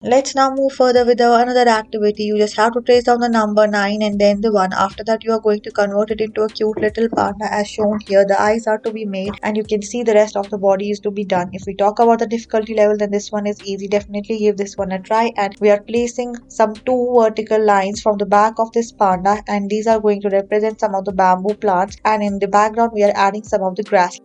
Let's now move further with another activity. You just have to trace down the number 9 and then the 1. After that, you are going to convert it into a cute little panda as shown here. The eyes are to be made and you can see the rest of the body is to be done. If we talk about the difficulty level, then this one is easy. Definitely give this one a try. And we are placing some two vertical lines from the back of this panda, and these are going to represent some of the bamboo plants, and in the background we are adding some of the grass.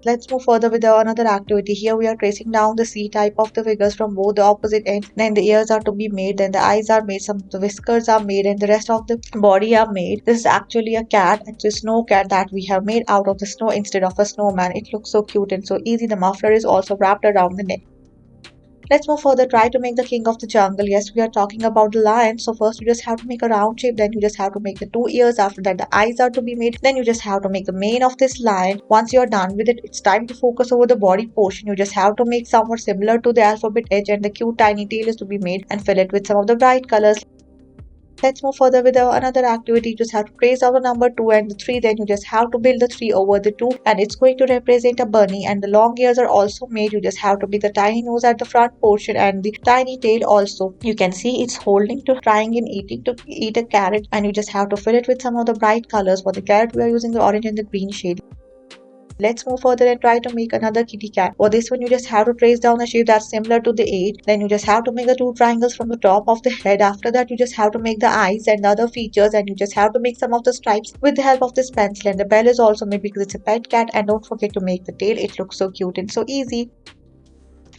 Let's move further with another activity. Here we are tracing down the C type of the figures from both the opposite ends. Then the ears are to be made, then the eyes are made, some of the whiskers are made, and the rest of the body are made. This is actually a cat. It's a snow cat that we have made out of the snow instead of a snowman. It looks so cute and so easy. The muffler is also wrapped around the neck. Let's move further. Try to make the king of the jungle. Yes, we are talking about the lion. So first you just have to make a round shape. Then you just have to make the two ears. After that, the eyes are to be made. Then you just have to make the mane of this lion. Once you're done with it, it's time to focus over the body portion. You just have to make somewhat similar to the alphabet H, and the cute tiny tail is to be made and fill it with some of the bright colors. Let's move further with another activity. You just have to trace out the number 2 and the 3. Then you just have to build the 3 over the 2, and it's going to represent a bunny. And the long ears are also made. You just have to make the tiny nose at the front portion and the tiny tail also. You can see it's holding to trying and eating to eat a carrot, and you just have to fill it with some of the bright colors. For the carrot, we are using the orange and the green shade. Let's move further and try to make another kitty cat. For this one, you just have to trace down a shape that's similar to the 8. Then you just have to make the two triangles from the top of the head. After that, you just have to make the eyes and the other features, and you just have to make some of the stripes with the help of this pencil. And the bell is also made because it's a pet cat. And don't forget to make the tail. It looks so cute and so easy.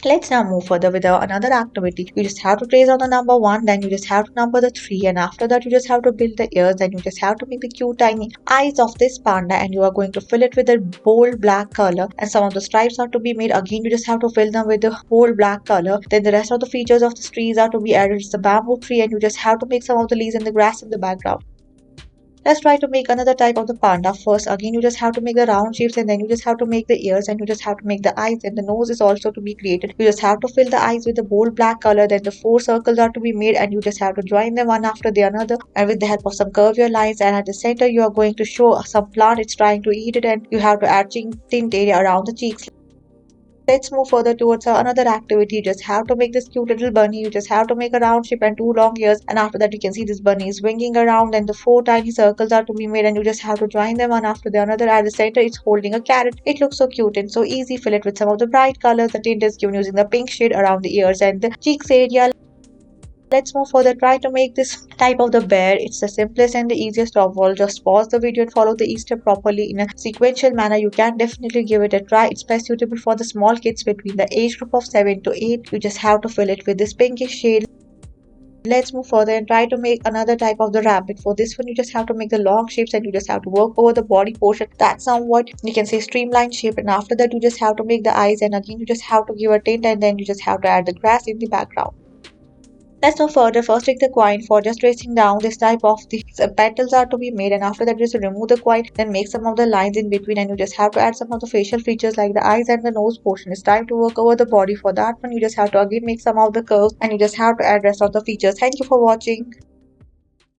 Let's now move further with another activity. You just have to trace on the number 1, then you just have to number the 3, and after that you just have to build the ears, then you just have to make the cute tiny eyes of this panda, and you are going to fill it with a bold black color, and some of the stripes are to be made. Again, you just have to fill them with the bold black color. Then the rest of the features of the trees are to be added. It's the bamboo tree, and you just have to make some of the leaves and the grass in the background. Let's try to make another type of the panda. First, again, you just have to make the round shapes, and then you just have to make the ears, and you just have to make the eyes, and the nose is also to be created. You just have to fill the eyes with the bold black color, then the four circles are to be made, and you just have to join them one after the another, and with the help of some curvier lines, and at the center you are going to show some plant it's trying to eat it, and you have to add tint area around the cheeks. Let's move further towards another activity. You just have to make this cute little bunny. You just have to make a round shape and two long ears, and after that you can see this bunny is swinging around, and the four tiny circles are to be made, and you just have to join them one after the another. At the center it's holding a carrot. It looks so cute and so easy. Fill it with some of the bright colors. The tint is given using the pink shade around the ears and the cheeks area. Let's move further. Try to make this type of the bear. It's the simplest and the easiest of all. Just pause the video and follow the each step properly in a sequential manner. You can definitely give it a try. It's best suitable for the small kids between the age group of 7 to 8. You just have to fill it with this pinkish shade. Let's move further and try to make another type of the rabbit. For this one, you just have to make the long shapes, and you just have to work over the body portion. That's somewhat you can say streamlined shape, and after that you just have to make the eyes, and again you just have to give a tint, and then you just have to add the grass in the background. Let's move further. First, take the coin. For just tracing down this type of the petals are to be made, and after that just remove the coin, then make some of the lines in between, and you just have to add some of the facial features like the eyes and the nose portion. It's time to work over the body. For that one, you just have to again make some of the curves, and you just have to add rest of the features. Thank you for watching.